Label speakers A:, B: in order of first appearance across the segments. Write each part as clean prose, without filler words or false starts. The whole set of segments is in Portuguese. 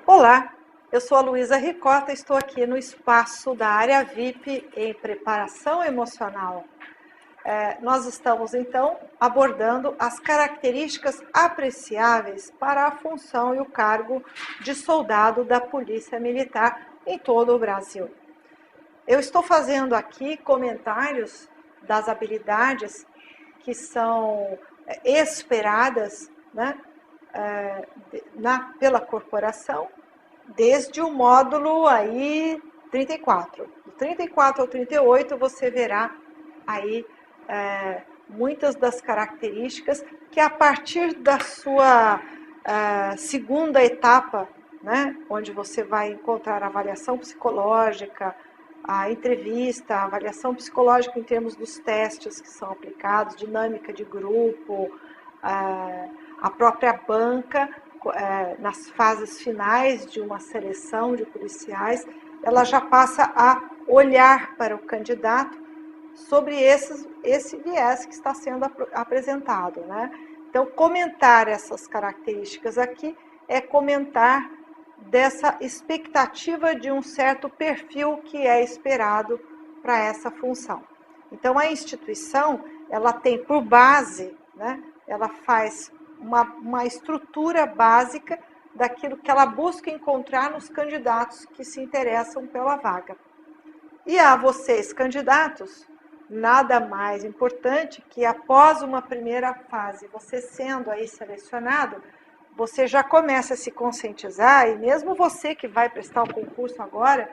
A: Olá, eu sou a Luísa Ricota, estou aqui no espaço da área VIP em preparação emocional. Nós estamos então abordando as características apreciáveis para a função e o cargo de soldado da Polícia Militar em todo o Brasil. Eu estou fazendo aqui comentários das habilidades que são esperadas, né, pela corporação, desde o módulo aí 34. Do 34 ao 38 você verá aí muitas das características que a partir da sua segunda etapa, né, onde você vai encontrar a avaliação psicológica, a entrevista, a avaliação psicológica em termos dos testes que são aplicados, dinâmica de grupo, a própria banca, nas fases finais de uma seleção de policiais, ela já passa a olhar para o candidato sobre esse viés que está sendo apresentado, né? Então, comentar essas características aqui é comentar dessa expectativa de um certo perfil que é esperado para essa função. Então, a instituição, ela tem por base, né, ela faz uma estrutura básica daquilo que ela busca encontrar nos candidatos que se interessam pela vaga. E a vocês, candidatos, nada mais importante que após uma primeira fase, você sendo aí selecionado, você já começa a se conscientizar, e mesmo você que vai prestar o concurso agora,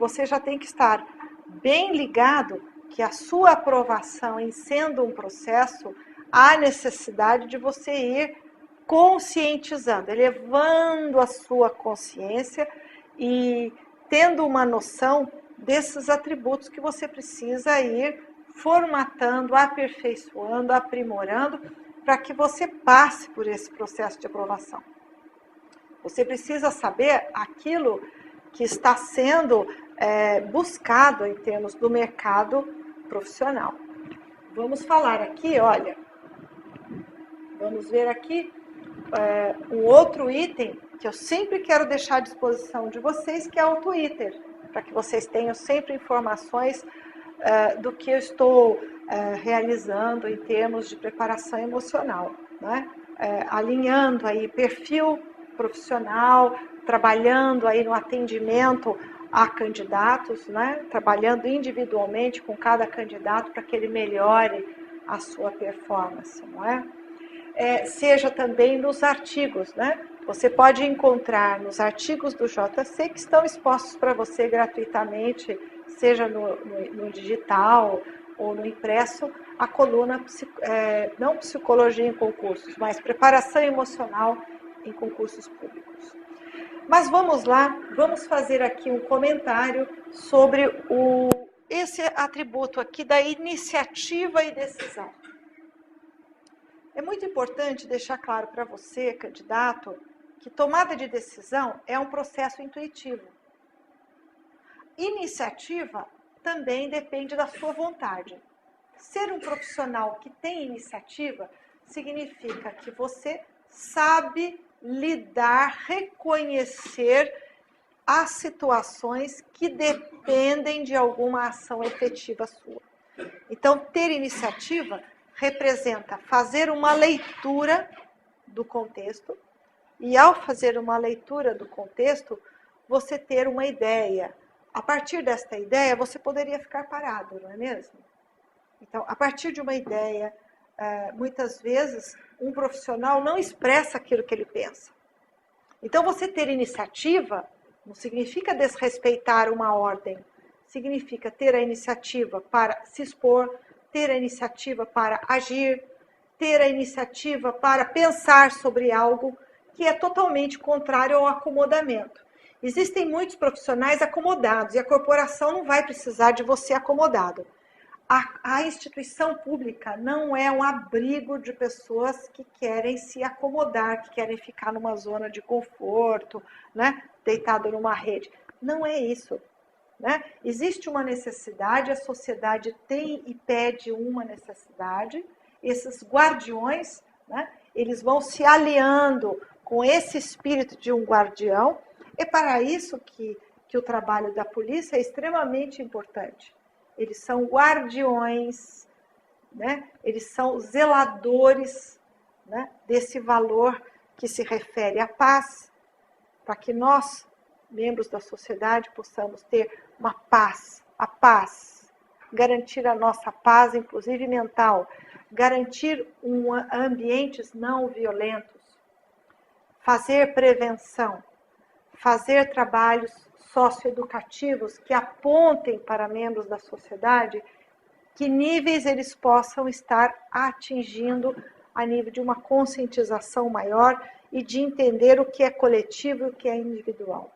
A: você já tem que estar bem ligado que a sua aprovação em sendo um processo, há necessidade de você ir conscientizando, elevando a sua consciência e tendo uma noção desses atributos que você precisa ir formatando, aperfeiçoando, aprimorando, para que você passe por esse processo de aprovação. Você precisa saber aquilo que está sendo buscado em termos do mercado profissional. Vamos falar aqui, olha, vamos ver aqui um outro item que eu sempre quero deixar à disposição de vocês, que é o Twitter, para que vocês tenham sempre informações do que eu estou realizando em termos de preparação emocional, né? Alinhando aí perfil profissional, trabalhando aí no atendimento a candidatos, né? Trabalhando individualmente com cada candidato para que ele melhore a sua performance, não é? Seja também nos artigos, né? Você pode encontrar nos artigos do JC que estão expostos para você gratuitamente, seja no digital ou no impresso, a coluna, não psicologia em concursos, mas preparação emocional em concursos públicos. Mas vamos lá, vamos fazer aqui um comentário sobre esse atributo aqui da iniciativa e decisão. É muito importante deixar claro para você, candidato, que tomada de decisão é um processo intuitivo. Iniciativa também depende da sua vontade. Ser um profissional que tem iniciativa significa que você sabe lidar, reconhecer as situações que dependem de alguma ação efetiva sua. Então, ter iniciativa representa fazer uma leitura do contexto, e ao fazer uma leitura do contexto, você ter uma ideia. A partir desta ideia, você poderia ficar parado, não é mesmo? Então, a partir de uma ideia, muitas vezes, um profissional não expressa aquilo que ele pensa. Então, você ter iniciativa não significa desrespeitar uma ordem, significa ter a iniciativa para se expor, ter a iniciativa para agir, ter a iniciativa para pensar sobre algo que é totalmente contrário ao acomodamento. Existem muitos profissionais acomodados e a corporação não vai precisar de você acomodado. A instituição pública não é um abrigo de pessoas que querem se acomodar, que querem ficar numa zona de conforto, né, deitado numa rede. Não é isso. né? Existe uma necessidade, a sociedade tem e pede uma necessidade, esses guardiões, né, eles vão se aliando com esse espírito de um guardião. É para isso que o trabalho da polícia é extremamente importante. Eles são guardiões, né? Eles são zeladores, né, desse valor que se refere à paz, para que nós, membros da sociedade, possamos ter uma paz, a paz, garantir a nossa paz, inclusive mental, garantir ambientes não violentos, fazer prevenção, fazer trabalhos socioeducativos que apontem para membros da sociedade que níveis eles possam estar atingindo a nível de uma conscientização maior e de entender o que é coletivo e o que é individual.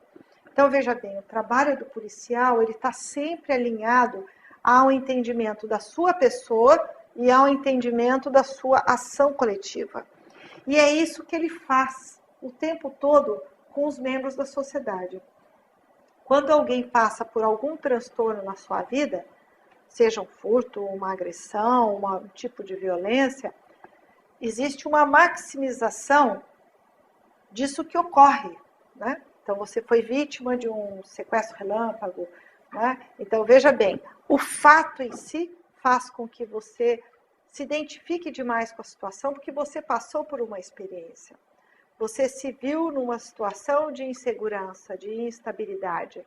A: Então, veja bem, o trabalho do policial ele está sempre alinhado ao entendimento da sua pessoa e ao entendimento da sua ação coletiva. E é isso que ele faz o tempo todo com os membros da sociedade. Quando alguém passa por algum transtorno na sua vida, seja um furto, uma agressão, um tipo de violência, existe uma maximização disso que ocorre, né? Então, você foi vítima de um sequestro relâmpago, né? Então, veja bem, o fato em si faz com que você se identifique demais com a situação, porque você passou por uma experiência. Você se viu numa situação de insegurança, de instabilidade.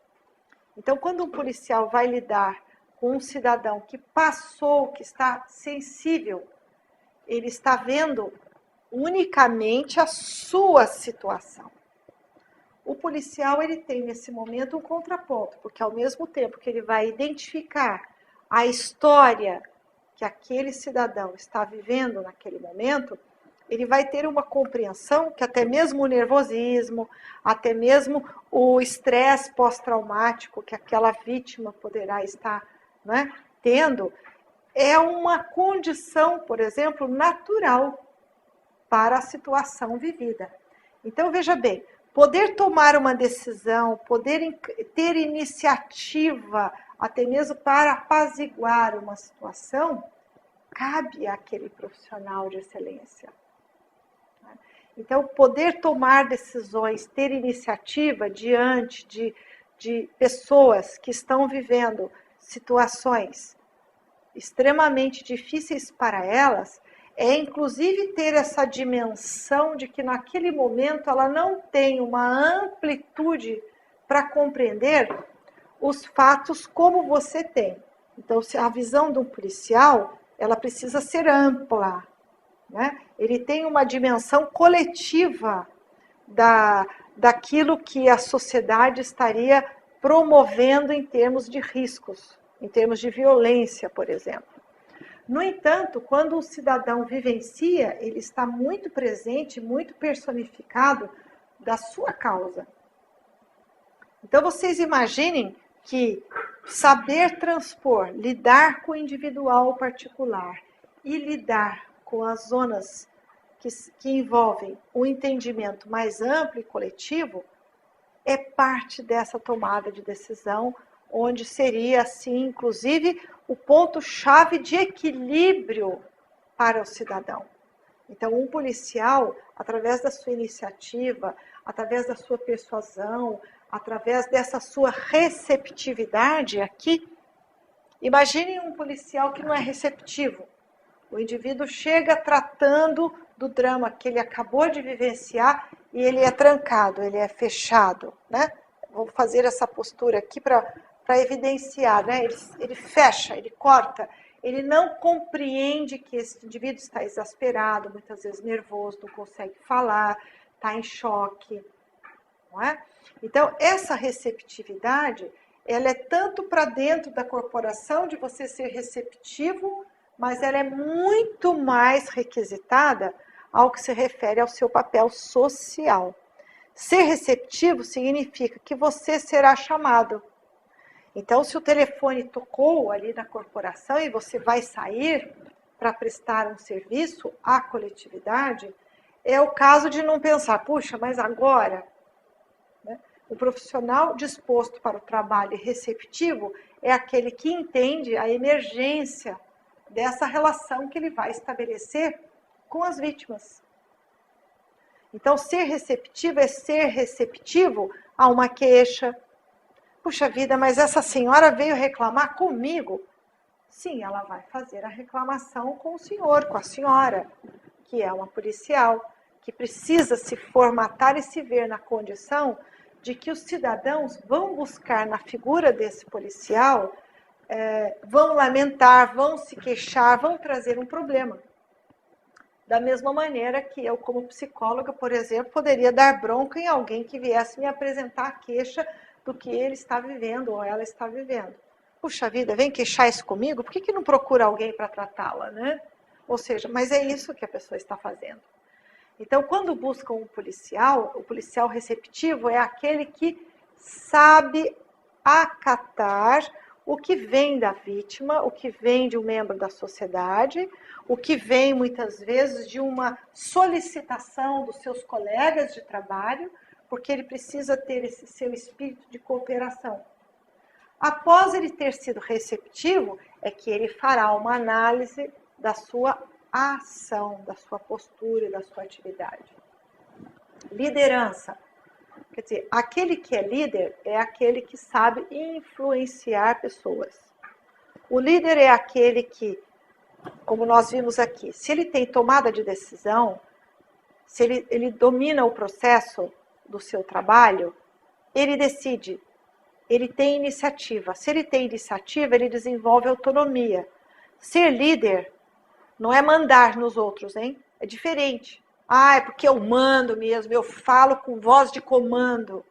A: Então, quando um policial vai lidar com um cidadão que passou, que está sensível, ele está vendo unicamente a sua situação. O policial ele tem nesse momento um contraponto, porque ao mesmo tempo que ele vai identificar a história que aquele cidadão está vivendo naquele momento, ele vai ter uma compreensão que até mesmo o nervosismo, até mesmo o estresse pós-traumático que aquela vítima poderá estar, né, tendo, é uma condição, por exemplo, natural para a situação vivida. Então, veja bem, poder tomar uma decisão, poder ter iniciativa, até mesmo para apaziguar uma situação, cabe àquele profissional de excelência. Então, poder tomar decisões, ter iniciativa diante de pessoas que estão vivendo situações extremamente difíceis para elas, é inclusive ter essa dimensão de que naquele momento ela não tem uma amplitude para compreender os fatos como você tem. Então, a visão de um policial, ela precisa ser ampla, né? Ele tem uma dimensão coletiva daquilo que a sociedade estaria promovendo em termos de riscos, em termos de violência, por exemplo. No entanto, quando o cidadão vivencia, ele está muito presente, muito personificado da sua causa. Então, vocês imaginem que saber transpor, lidar com o individual particular e lidar com as zonas que envolvem o entendimento mais amplo e coletivo é parte dessa tomada de decisão, onde seria, assim, inclusive, o ponto-chave de equilíbrio para o cidadão. Então, um policial, através da sua iniciativa, através da sua persuasão, através dessa sua receptividade aqui, imaginem um policial que não é receptivo. O indivíduo chega tratando do drama que ele acabou de vivenciar e ele é trancado, ele é fechado, né? Vou fazer essa postura aqui para evidenciar, né? Ele fecha, ele corta, ele não compreende que esse indivíduo está exasperado, muitas vezes nervoso, não consegue falar, está em choque, não é? Então, essa receptividade, ela é tanto para dentro da corporação, de você ser receptivo, mas ela é muito mais requisitada ao que se refere ao seu papel social. Ser receptivo significa que você será chamado. Então, se o telefone tocou ali na corporação e você vai sair para prestar um serviço à coletividade, é o caso de não pensar, puxa, mas agora, né? O profissional disposto para o trabalho e receptivo é aquele que entende a emergência dessa relação que ele vai estabelecer com as vítimas. Então, ser receptivo é ser receptivo a uma queixa. Puxa vida, mas essa senhora veio reclamar comigo. Sim, ela vai fazer a reclamação com o senhor, com a senhora, que é uma policial, que precisa se formatar e se ver na condição de que os cidadãos vão buscar na figura desse policial, vão lamentar, vão se queixar, vão trazer um problema. Da mesma maneira que eu, como psicóloga, por exemplo, poderia dar bronca em alguém que viesse me apresentar a queixa do que ele está vivendo ou ela está vivendo. Puxa vida, vem queixar isso comigo? Por que não procura alguém para tratá-la, né? Ou seja, mas é isso que a pessoa está fazendo. Então, quando buscam um policial, o policial receptivo é aquele que sabe acatar o que vem da vítima, o que vem de um membro da sociedade, o que vem muitas vezes de uma solicitação dos seus colegas de trabalho, porque ele precisa ter esse seu espírito de cooperação. Após ele ter sido receptivo, é que ele fará uma análise da sua ação, da sua postura, da sua atividade. Liderança. Quer dizer, aquele que é líder é aquele que sabe influenciar pessoas. O líder é aquele que, como nós vimos aqui, se ele tem tomada de decisão, se ele domina o processo do seu trabalho, ele decide, ele tem iniciativa. Se ele tem iniciativa, ele desenvolve autonomia. Ser líder não é mandar nos outros, hein? É diferente. Ah, é porque eu mando mesmo, eu falo com voz de comando.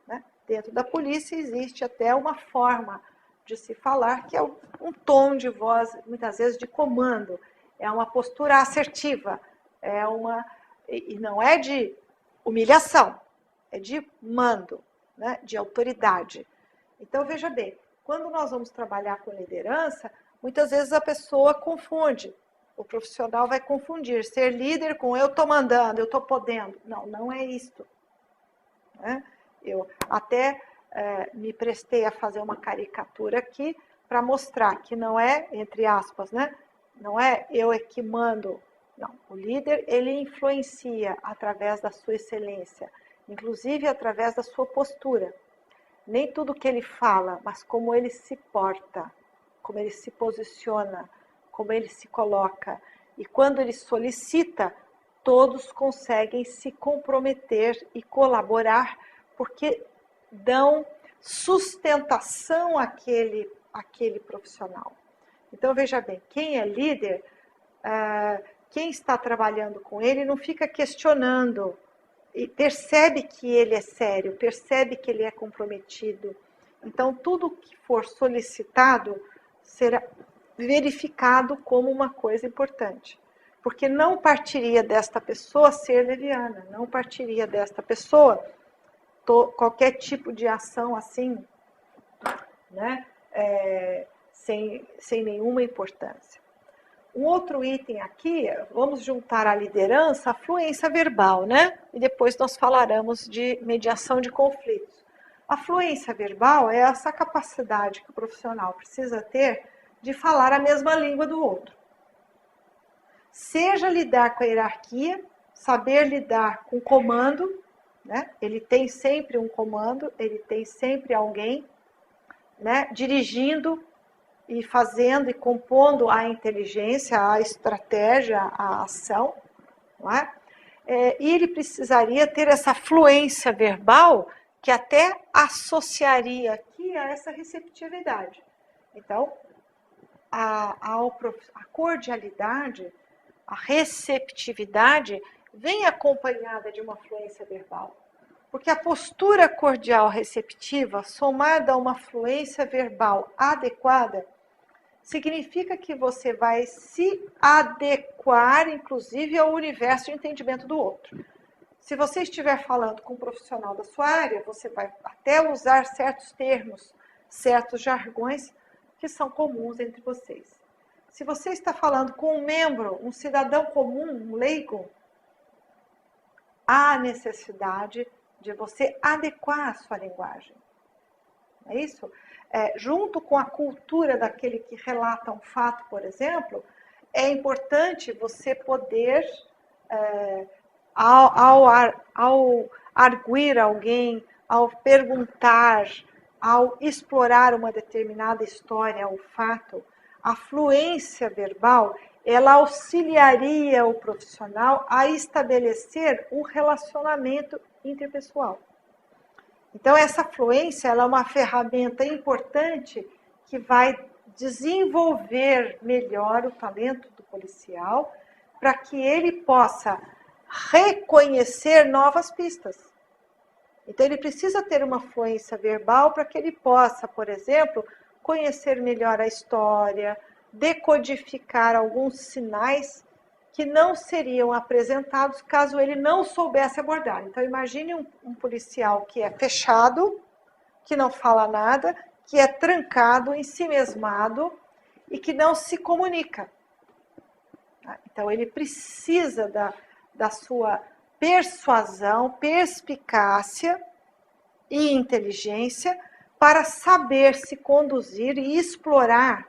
A: Né? Dentro da polícia existe até uma forma de se falar, que é um tom de voz, muitas vezes, de comando. É uma postura assertiva. E não é de humilhação, é de mando, né? De autoridade. Então, veja bem, quando nós vamos trabalhar com liderança, muitas vezes a pessoa confunde. O profissional vai confundir ser líder com eu estou mandando, eu estou podendo. Não, não é isto. Né? Eu até me prestei a fazer uma caricatura aqui para mostrar que não é, entre aspas, né? Não é eu é que mando. Não, o líder, ele influencia através da sua excelência, inclusive através da sua postura. Nem tudo que ele fala, mas como ele se porta, como ele se posiciona, como ele se coloca. E quando ele solicita, todos conseguem se comprometer e colaborar, porque dão sustentação àquele profissional. Então, veja bem, quem é líder, quem está trabalhando com ele não fica questionando, e percebe que ele é sério, percebe que ele é comprometido. Então, tudo que for solicitado será verificado como uma coisa importante. Porque não partiria desta pessoa ser leviana, não partiria desta pessoa qualquer tipo de ação assim, né, sem nenhuma importância. Um outro item aqui, vamos juntar a liderança, a fluência verbal, né? E depois nós falaremos de mediação de conflitos. A fluência verbal é essa capacidade que o profissional precisa ter de falar a mesma língua do outro. Seja lidar com a hierarquia, saber lidar com o comando, né? Ele tem sempre um comando, ele tem sempre alguém, né, dirigindo e fazendo e compondo a inteligência, a estratégia, a ação, não é? E ele precisaria ter essa fluência verbal que até associaria aqui a essa receptividade. Então, a cordialidade, a receptividade vem acompanhada de uma fluência verbal. Porque a postura cordial receptiva, somada a uma fluência verbal adequada, significa que você vai se adequar, inclusive, ao universo de entendimento do outro. Se você estiver falando com um profissional da sua área, você vai até usar certos termos, certos jargões que são comuns entre vocês. Se você está falando com um membro, um cidadão comum, um leigo, há necessidade de você adequar a sua linguagem. É isso? Junto com a cultura daquele que relata um fato, por exemplo, é importante você poder, ao arguir alguém, ao perguntar, ao explorar uma determinada história ou fato, a fluência verbal, ela auxiliaria o profissional a estabelecer um relacionamento interpessoal. Então, essa fluência ela é uma ferramenta importante que vai desenvolver melhor o talento do policial para que ele possa reconhecer novas pistas. Então, ele precisa ter uma fluência verbal para que ele possa, por exemplo, conhecer melhor a história, decodificar alguns sinais que não seriam apresentados caso ele não soubesse abordar. Então, imagine um policial que é fechado, que não fala nada, que é trancado, ensimesmado e que não se comunica. Então, ele precisa da sua persuasão, perspicácia e inteligência para saber se conduzir e explorar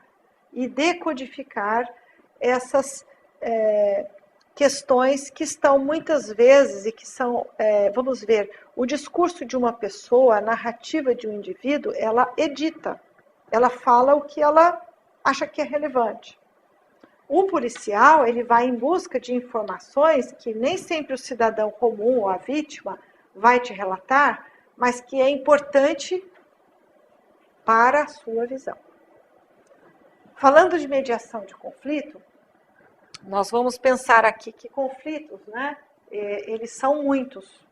A: e decodificar essas questões que estão muitas vezes e que são, vamos ver, o discurso de uma pessoa, a narrativa de um indivíduo, ela edita, ela fala o que ela acha que é relevante. O policial, ele vai em busca de informações que nem sempre o cidadão comum ou a vítima vai te relatar, mas que é importante para a sua visão. Falando de mediação de conflito, nós vamos pensar aqui que conflitos, né, eles são muitos.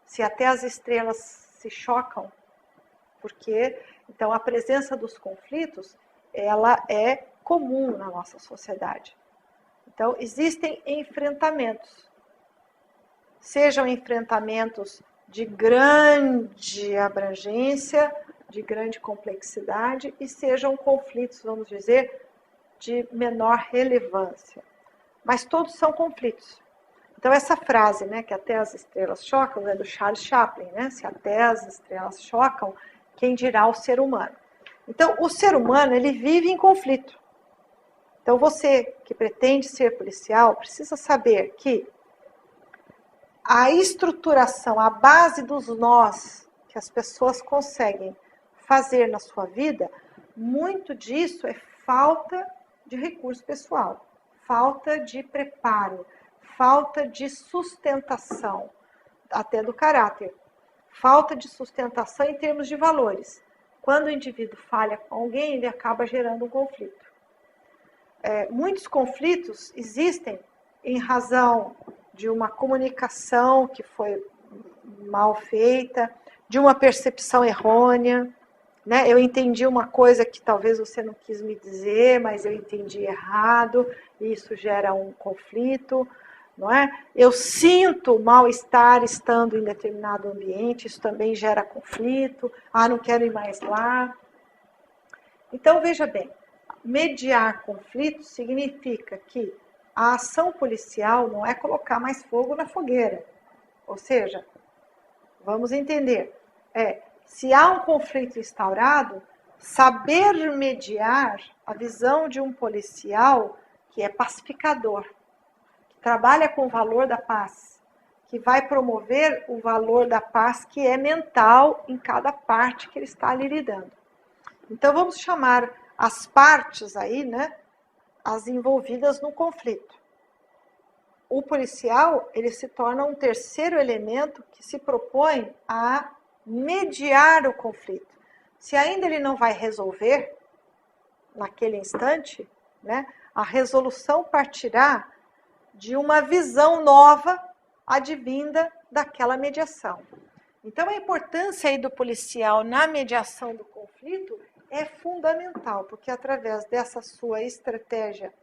A: Se até as estrelas se chocam, porque então a presença dos conflitos, ela é comum na nossa sociedade. Então, existem enfrentamentos. Sejam enfrentamentos de grande abrangência, de grande complexidade, e sejam conflitos, vamos dizer, de menor relevância. Mas todos são conflitos. Então, essa frase, né, que até as estrelas chocam, é do Charles Chaplin, né? Se até as estrelas chocam, quem dirá o ser humano? Então, o ser humano, ele vive em conflito. Então, você que pretende ser policial, precisa saber que a estruturação, a base dos nós que as pessoas conseguem fazer na sua vida, muito disso é falta de recurso pessoal, falta de preparo, falta de sustentação, até do caráter, falta de sustentação em termos de valores. Quando o indivíduo falha com alguém, ele acaba gerando um conflito. Muitos conflitos existem em razão de uma comunicação que foi mal feita, de uma percepção errônea, né? Eu entendi uma coisa que talvez você não quis me dizer, mas eu entendi errado, e isso gera um conflito, não é? Eu sinto mal-estar estando em determinado ambiente, isso também gera conflito, não quero ir mais lá. Então, veja bem, mediar conflitos significa que a ação policial não é colocar mais fogo na fogueira. Ou seja, vamos entender, se há um conflito instaurado, saber mediar a visão de um policial que é pacificador, que trabalha com o valor da paz, que vai promover o valor da paz que é mental em cada parte que ele está ali lidando. Então, vamos chamar as partes aí, né, as envolvidas no conflito. O policial, ele se torna um terceiro elemento que se propõe a mediar o conflito. Se ainda ele não vai resolver naquele instante, né, a resolução partirá de uma visão nova advinda daquela mediação. Então, a importância aí do policial na mediação do conflito é fundamental, porque através dessa sua estratégia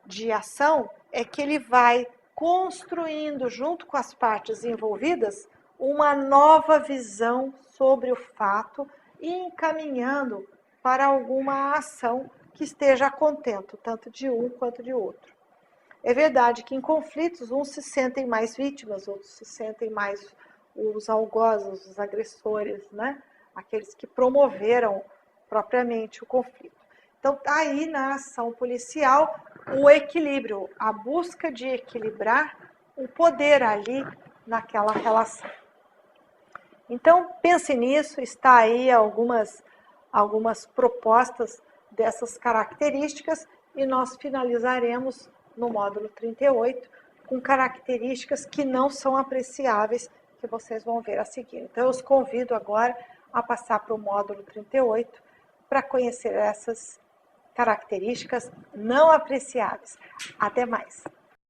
A: de ação é que ele vai construindo, junto com as partes envolvidas, uma nova visão sobre o fato e encaminhando para alguma ação que esteja a contento, tanto de um quanto de outro. É verdade que em conflitos uns se sentem mais vítimas, outros se sentem mais os algozes, os agressores, né? Aqueles que promoveram propriamente o conflito. Então, tá aí na ação policial o equilíbrio, a busca de equilibrar o poder ali naquela relação. Então, pense nisso, está aí algumas propostas dessas características e nós finalizaremos no módulo 38 com características que não são apreciáveis, que vocês vão ver a seguir. Então, eu os convido agora a passar para o módulo 38 para conhecer essas características não apreciáveis. Até mais!